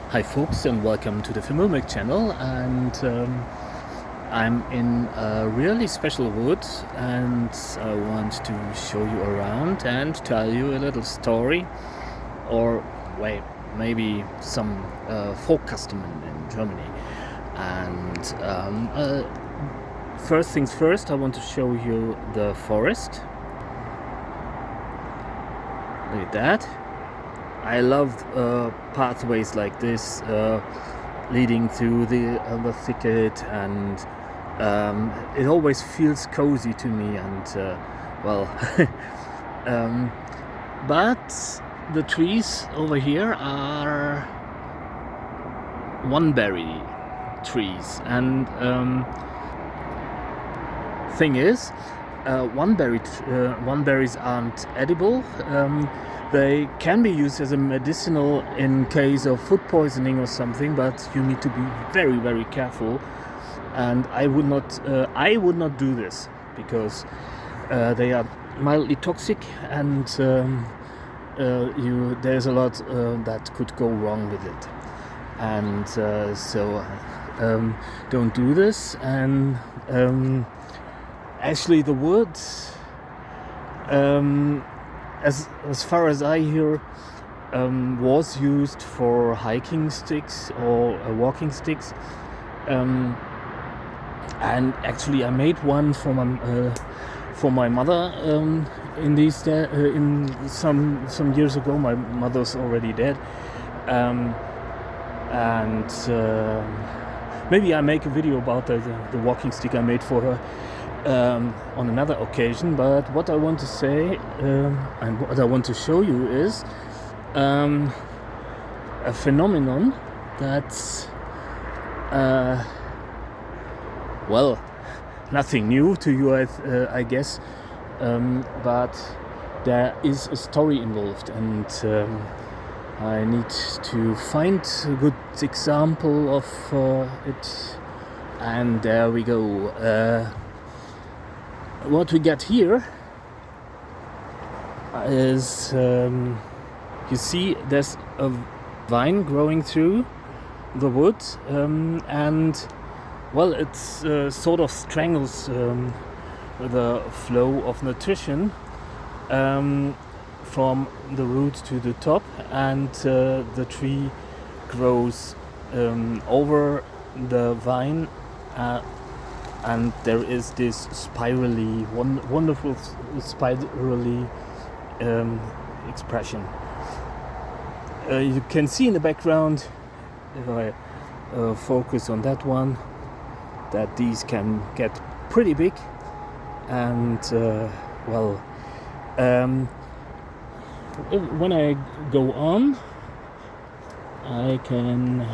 Hi folks, and welcome to the Filmic channel. And I'm in a really special wood, and I want to show you around and tell you a little story, or wait, maybe some folk custom in Germany. And first things first, I want to show you the forest. Look at that. I love pathways like this leading through the thicket, and it always feels cozy to me. And but the trees over here are one-berry trees, and thing is, one-berries aren't edible. They can be used as a medicinal in case of food poisoning or something, but you need to be very, very careful. And I would not do this because they are mildly toxic, and there's a lot that could go wrong with it. And don't do this. And actually, the woods. As far as I hear, was used for hiking sticks or walking sticks, and actually I made one for my mother in some years ago. My mother's already dead, and maybe I make a video about the walking stick I made for her. On another occasion, but what I want to say and what I want to show you is a phenomenon that's nothing new to you, I guess, but there is a story involved, and I need to find a good example of it, and there we go. What we get here is, you see, there's a vine growing through the wood, and it sort of strangles the flow of nutrition from the root to the top, and the tree grows over the vine. And there is this wonderful spirally expression. You can see in the background, if I focus on that one, that these can get pretty big. And when I go on, I can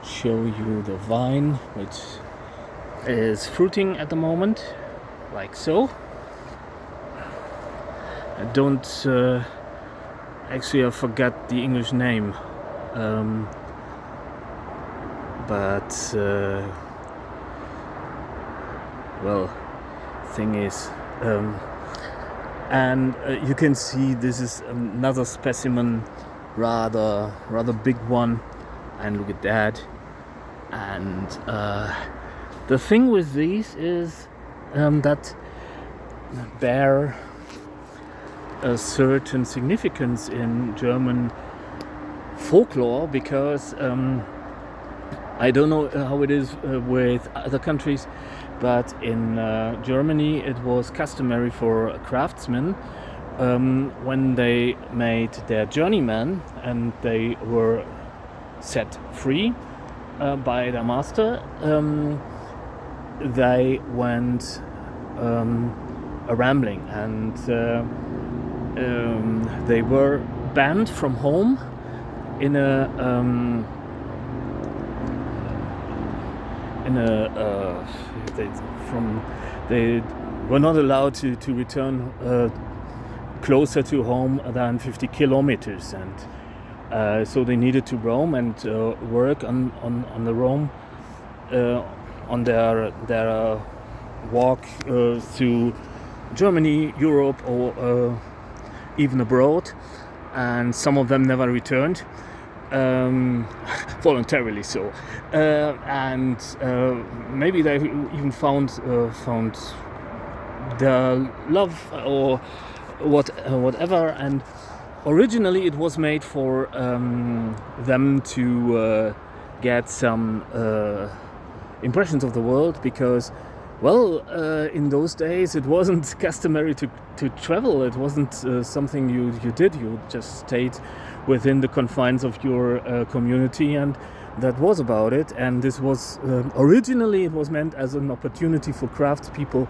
show you the vine, which is fruiting at the moment, like so. I don't actually, I forgot the English name, thing is, and you can see this is another specimen, rather big one, and look at that. And the thing with these is that bear a certain significance in German folklore, because I don't know how it is with other countries, but in Germany it was customary for craftsmen, when they made their journeyman and they were set free by their master, they went a rambling, and they were banned from home they were not allowed to return closer to home than 50 kilometers, and so they needed to roam and work on the roam, on their walk through Germany, Europe, or even abroad. And some of them never returned. voluntarily so, and maybe they even found the love or whatever. And originally it was made for them to get some impressions of the world, because in those days it wasn't customary to travel. It wasn't something you did. You just stayed within the confines of your community, and that was about it. And this was originally, it was meant as an opportunity for craftspeople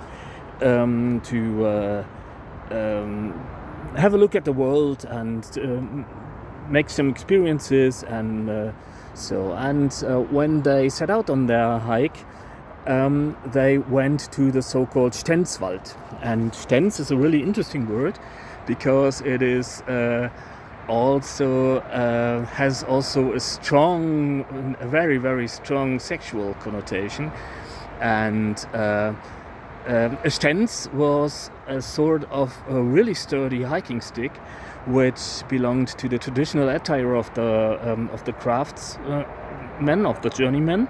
to have a look at the world and make some experiences. And when they set out on their hike, they went to the so-called Stenzwald. And Stenz is a really interesting word, because it is also has also a very, very strong sexual connotation. And a Stenz was a sort of a really sturdy hiking stick, which belonged to the traditional attire of the craftsmen, of the journeymen,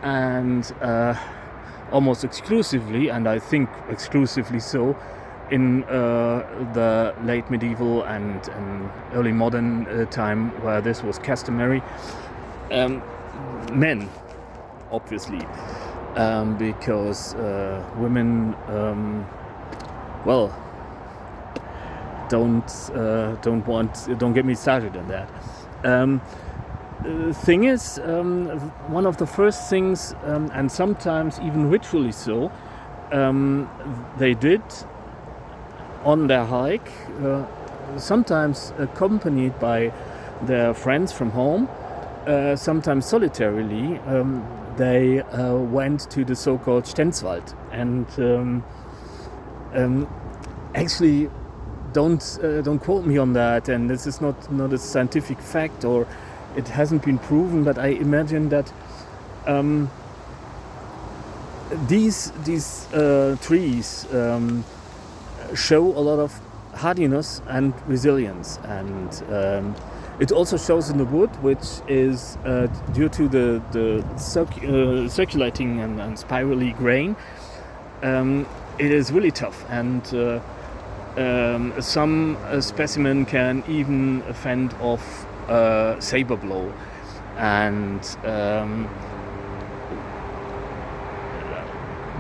and almost exclusively, and I think exclusively so, in the late medieval and early modern time, where this was customary. Men, obviously, because women, don't get me started on that. The thing is, one of the first things, and sometimes even ritually so, they did on their hike, sometimes accompanied by their friends from home, sometimes solitarily, they went to the so-called Stenzwald. And actually, don't quote me on that, and this is not a scientific fact, or it hasn't been proven, but I imagine that these trees show a lot of hardiness and resilience, and it also shows in the wood, which is due to the circulating and spirally grain. It is really tough, and some specimen can even fend off saber blow. And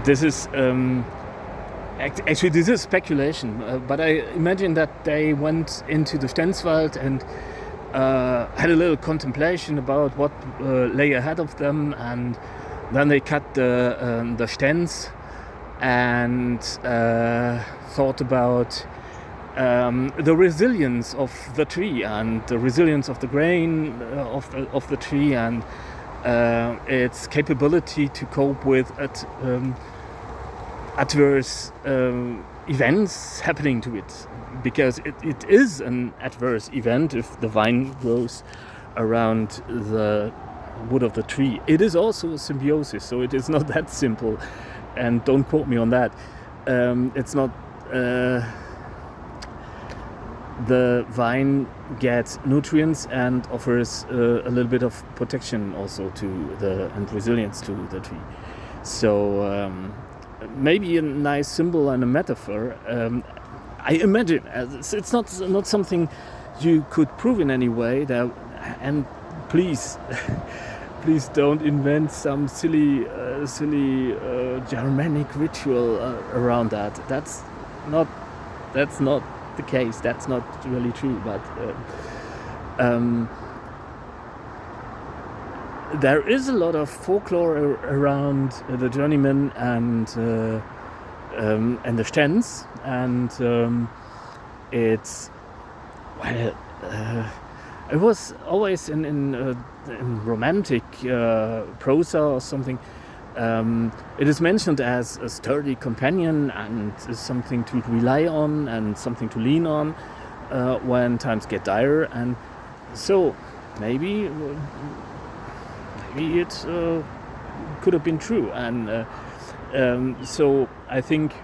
this is actually, this is speculation, but I imagine that they went into the Stenzwald and had a little contemplation about what lay ahead of them, and then they cut the Stenz and thought about the resilience of the tree and the resilience of the grain of the tree, and its capability to cope with adverse events happening to it, because it is an adverse event if the vine grows around the wood of the tree. It is also a symbiosis, so it is not that simple, and don't quote me on that. It's not the vine gets nutrients and offers a little bit of protection also and resilience to the tree. So maybe a nice symbol and a metaphor. I imagine it's not something you could prove in any way. And please don't invent some silly Germanic ritual around that. That's not the case. That's not really true. But there is a lot of folklore around the journeymen and the Stenz, and it's it was always in romantic prosa or something. It is mentioned as a sturdy companion and something to rely on and something to lean on when times get dire. And so maybe it could have been true. And so I think,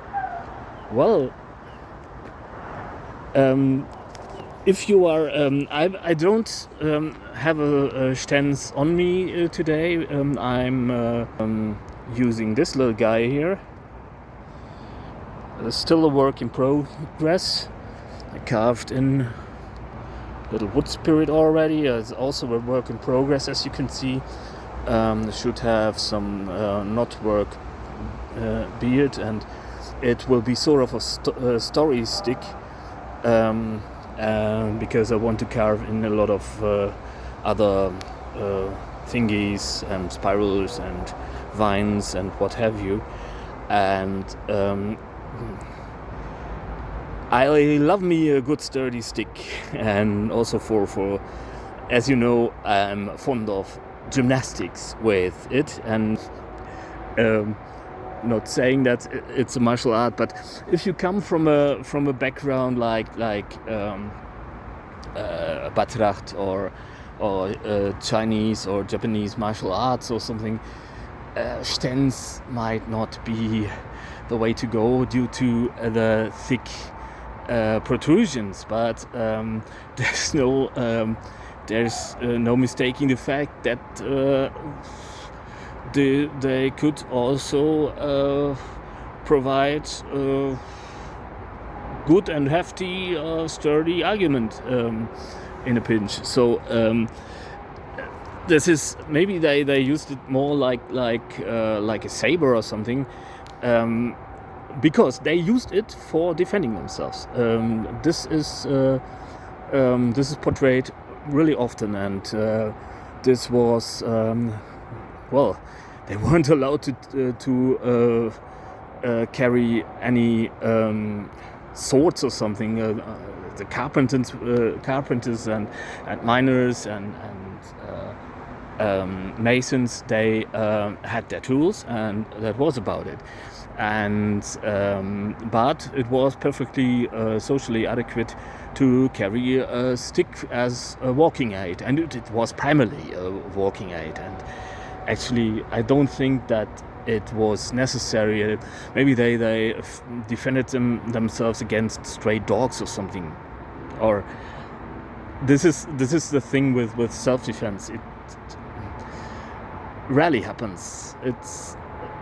if you are, I don't have a Stenz on me today. I'm using this little guy here. It's still a work in progress. I carved in little wood spirit already. It's also a work in progress, as you can see. Should have some knotwork beard, and it will be sort of a story stick, because I want to carve in a lot of other thingies and spirals and vines and what have you. And I love me a good sturdy stick, and also for as you know, I'm fond of gymnastics with it, and not saying that it's a martial art, but if you come from a background like Batracht or Chinese or Japanese martial arts or something, Stenz might not be the way to go due to the thick protrusions, but there's no mistaking the fact that they could also provide good and hefty, sturdy argument in a pinch. So this is maybe they used it more like a saber or something. Because they used it for defending themselves. This is portrayed really often, and this was they weren't allowed to carry any swords or something. The carpenters and miners and masons, they had their tools, and that was about it. And but it was perfectly socially adequate to carry a stick as a walking aid, and it was primarily a walking aid. And actually, I don't think that it was necessary. Maybe they defended themselves against stray dogs or something. Or this is the thing with self-defense. It rarely happens. It's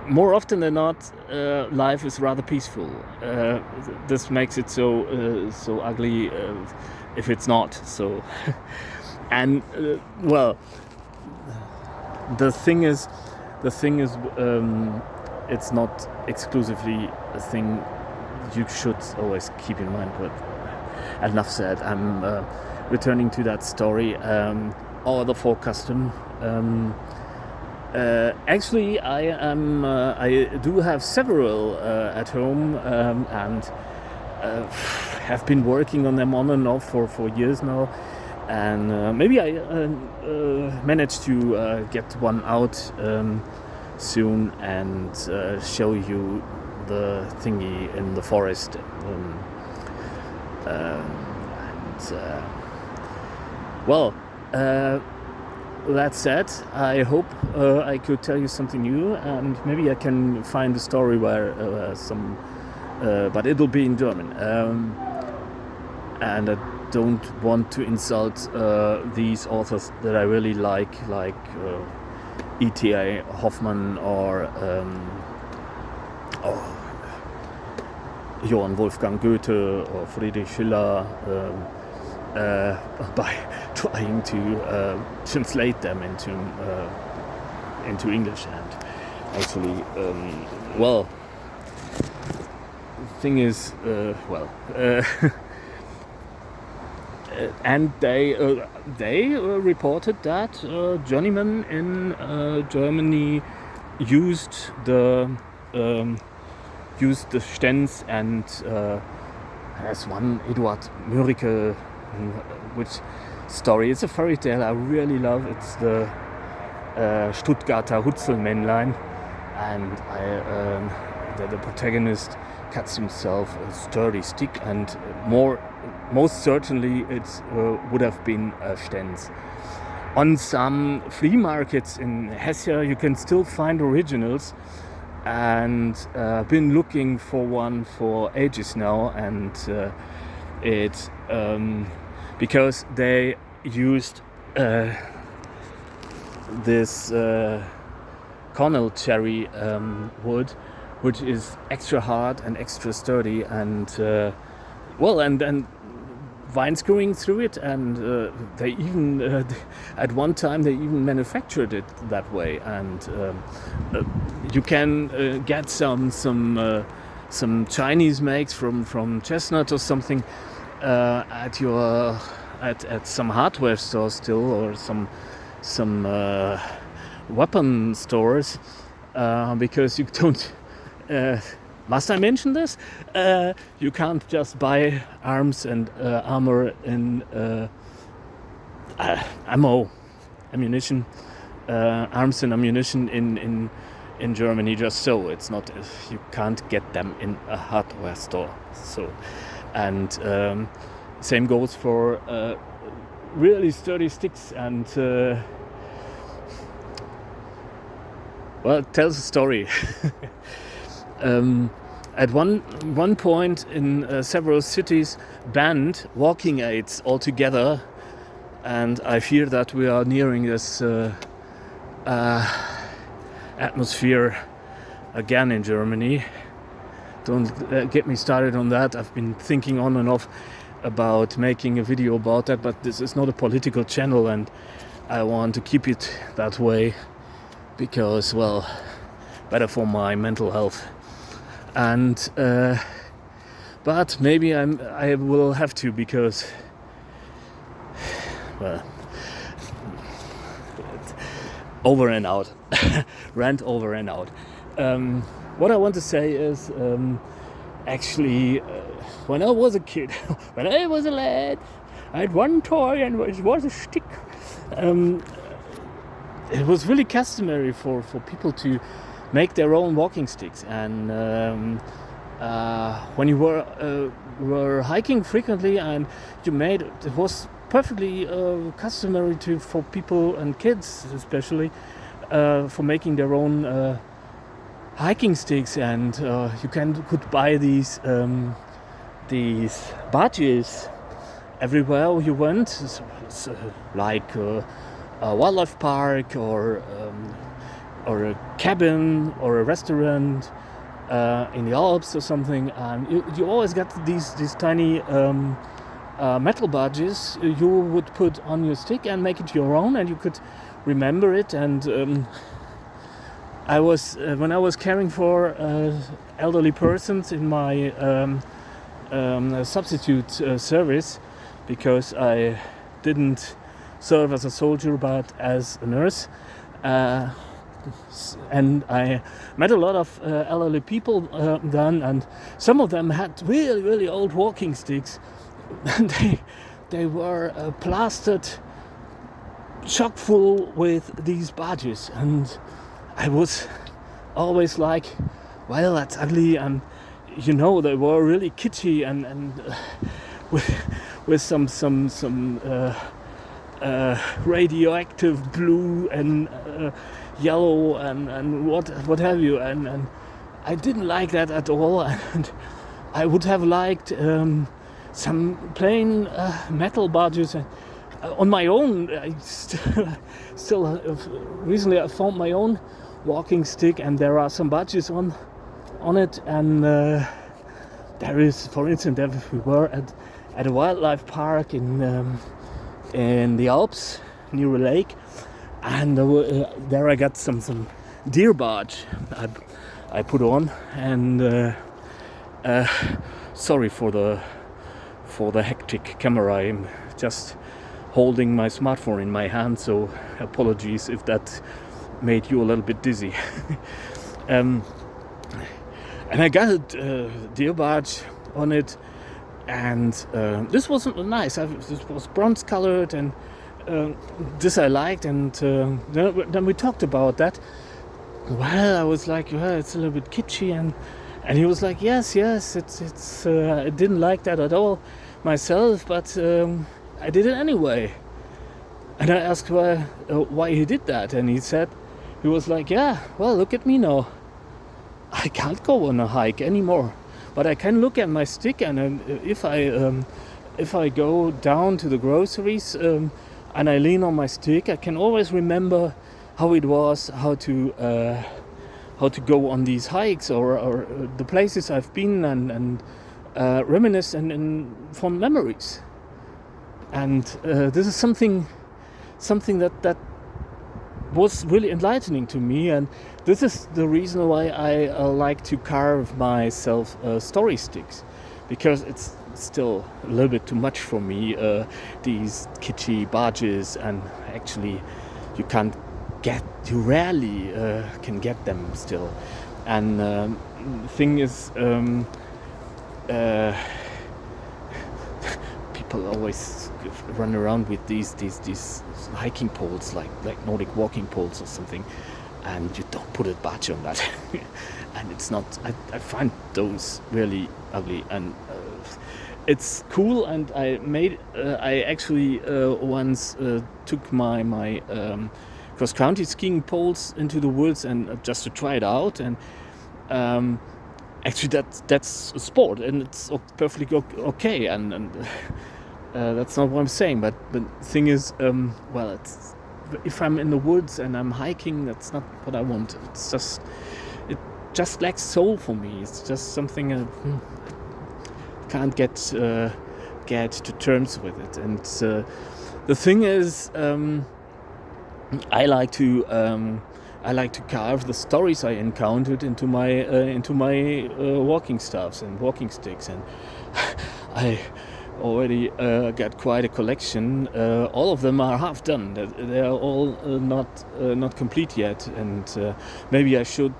more often than not, life is rather peaceful. This makes it so ugly if it's not. So, and the thing is, it's not exclusively a thing you should always keep in mind. But enough said. I'm returning to that story, or the folk custom. Actually, I do have several at home, and have been working on them on and off for years now. And maybe I managed to get one out soon and show you the thingy in the forest. That said, I hope I could tell you something new, and maybe I can find a story where but it'll be in German. And I don't want to insult these authors that I really like E.T.A. Hoffmann or Johann Wolfgang Goethe or Friedrich Schiller, by trying to translate them into English. And actually, the thing is, and they reported that journeymen in Germany used the Stenz, and there's one Eduard Mörike, which story, it's a fairy tale I really love. It's the Stuttgarter Hutzelmännlein, and the protagonist cuts himself a sturdy stick, and most certainly it would have been a Stenz. On some flea markets in Hesse you can still find originals, and been looking for one for ages now, and it because they used this Cornell cherry wood, which is extra hard and extra sturdy, and and vine screwing through it, and they even at one time they even manufactured it that way, and you can get some Chinese makes from chestnut or something at some hardware store still, or some weapon stores, because you don't. Must I mention this? You can't just buy arms and armor and ammunition, arms and ammunition in Germany just so. It's not. You can't get them in a hardware store. So, and same goes for really sturdy sticks, and well, it tells a story. At one point in several cities banned walking aids altogether, and I fear that we are nearing this atmosphere again in Germany. Don't get me started on that. I've been thinking on and off about making a video about that, but this is not a political channel, and I want to keep it that way because, well, better for my mental health. And but maybe I will have to, because, well, over and out. Rant over and out. What I want to say is, actually, when I was a kid, when I was a lad, I had one toy, and it was a stick. It was really customary for people to make their own walking sticks, and when you were hiking frequently and you made it was perfectly customary for people and kids especially for making their own hiking sticks, and you could buy these badges everywhere you went, like a wildlife park or a cabin or a restaurant in the Alps or something, and you always got these tiny metal badges you would put on your stick and make it your own, and you could remember it. And I was when I was caring for elderly persons in my substitute service, because I didn't serve as a soldier but as a nurse, and I met a lot of elderly people then, and some of them had really, really old walking sticks, and they were plastered chock full with these badges, and I was always like, well, that's ugly, and you know, they were really kitschy and with some radioactive blue and yellow and what have you, and I didn't like that at all, and I would have liked some plain metal badges. On my own, I still recently I found my own walking stick, and there are some badges on it, and there is, for instance, if we were at a wildlife park in the Alps near a lake, and there I got some deer badge I put on, and sorry for the hectic camera. I'm just holding my smartphone in my hand, so apologies if that made you a little bit dizzy. And I got a deer badge on it, and this was nice. This was bronze colored, and this I liked, and then we talked about that. Well, I was like, well, it's a little bit kitschy, and he was like, yes, it's I didn't like that at all myself, but I did it anyway. And I asked why he did that, and he was like, yeah, well, look at me now. I can't go on a hike anymore, but I can look at my stick, and if I if I go down to the groceries and I lean on my stick, I can always remember how it was, how to go on these hikes or the places I've been and reminisce and fond memories. And this is something that was really enlightening to me, and this is the reason why I like to carve myself story sticks, because it's still a little bit too much for me, these kitschy badges, and actually you rarely can get them still. And the thing is, people always run around with these hiking poles, like Nordic walking poles or something, and you don't put a badge on that. And it's not, I find those really ugly, and it's cool. And I actually once took my cross-country skiing poles into the woods and just to try it out, and actually that's a sport, and it's perfectly okay, and that's not what I'm saying, but the thing is, it's, if I'm in the woods and I'm hiking, that's not what I want. It just lacks soul for me. It's just something I can't get to terms with it. And the thing is, I like to carve the stories I encountered into my walking staffs and walking sticks, and I already got quite a collection. All of them are half done. They are all not complete yet, and maybe I should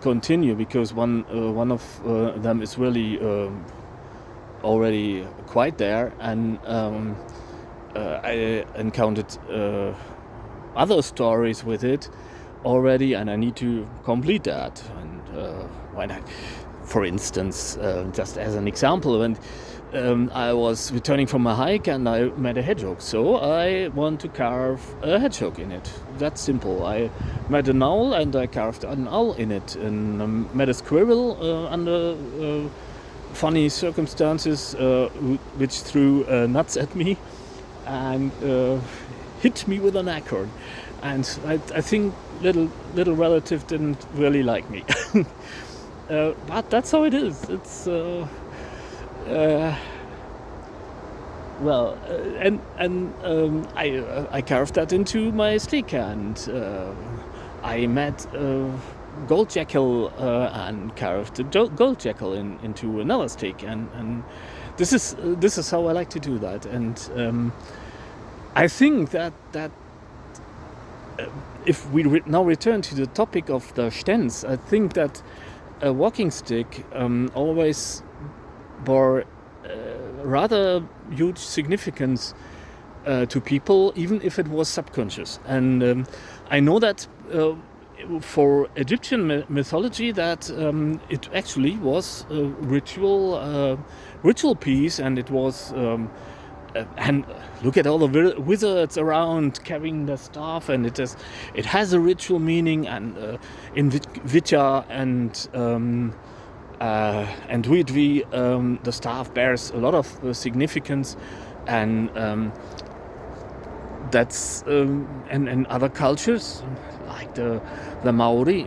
continue, because one of them is really already quite there, and I encountered other stories with it already, and I need to complete that. And why not? For instance, just as an example, when I was returning from a hike and I met a hedgehog, so I want to carve a hedgehog in it. That's simple. I met an owl and I carved an owl in it, and met a squirrel under funny circumstances, which threw nuts at me and hit me with an acorn. And I think little relative didn't really like me. But that's how it is. It's I carved that into my stick, and I met gold jackal and carved a gold jackal into another stick, and this is how I like to do that. And I think that if we now return to the topic of the Stens, I think that a walking stick always bore rather huge significance to people, even if it was subconscious. And I know that for Egyptian mythology, that it actually was a ritual piece, and it was. And look at all the wizards around carrying the staff, and it has a ritual meaning. And in Vitya and Dwidvi, the staff bears a lot of significance, and that's and other cultures like the Maori.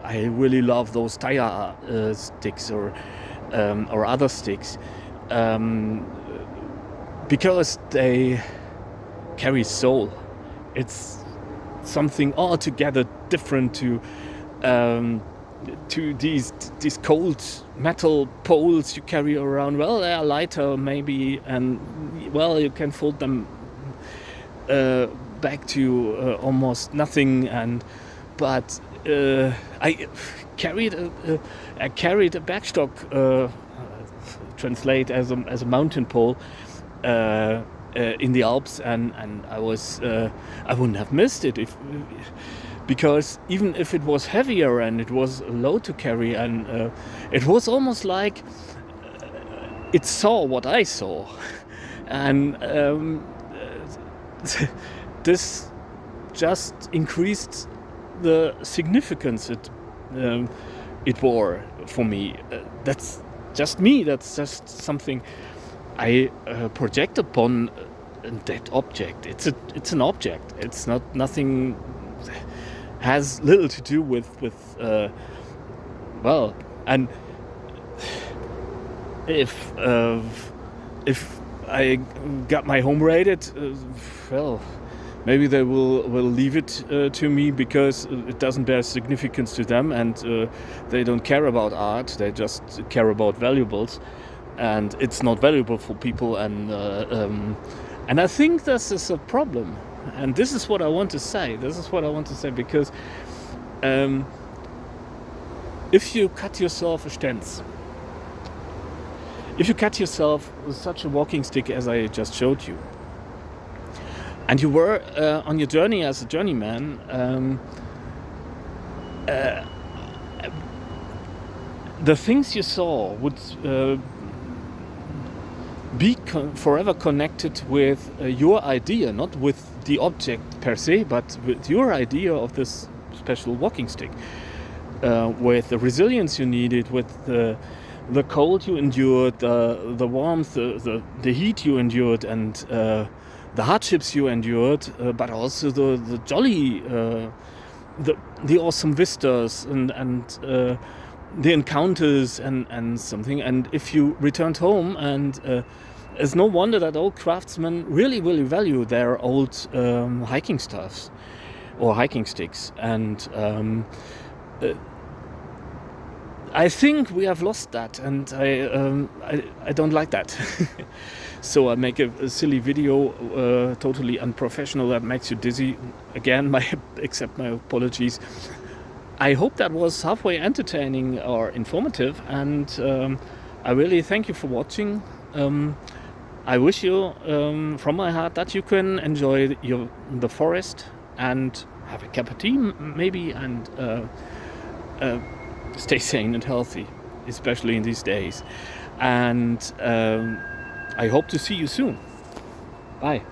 I really love those taya sticks or other sticks. Because they carry soul. It's something altogether different to these cold metal poles you carry around. Well, they are lighter maybe, and you can fold them back to almost nothing. But I carried a backstock, translate as a mountain pole. In the Alps, and I wouldn't have missed it because even if it was heavier and it was a load to carry, and it was almost like it saw what I saw, and this just increased the significance it bore for me. That's just me. That's just something I project upon that object. It's an object. It's not nothing. Has little to do with well, and if I got my home rated, well, maybe they will leave it to me because it doesn't bear significance to them, and they don't care about art. They just care about valuables, and it's not valuable for people. And I think this is a problem. And this is what I want to say. Because if you cut yourself a stance, if you cut yourself with such a walking stick as I just showed you, and you were on your journey as a journeyman, the things you saw would be forever connected with your idea, not with the object per se, but with your idea of this special walking stick, with the resilience you needed, with the cold you endured, the warmth, the heat you endured, and the hardships you endured, but also the jolly, the awesome vistas and the encounters and something. And if you returned home, and it's no wonder that old craftsmen really value their old hiking stuffs or hiking sticks. And I think we have lost that, and I don't like that. So I make a silly video, totally unprofessional, that makes you dizzy. Again, accept my apologies. I hope that was halfway entertaining or informative, and I really thank you for watching. I wish you from my heart that you can enjoy the forest and have a cup of tea maybe, and stay sane and healthy, especially in these days. And I hope to see you soon. Bye.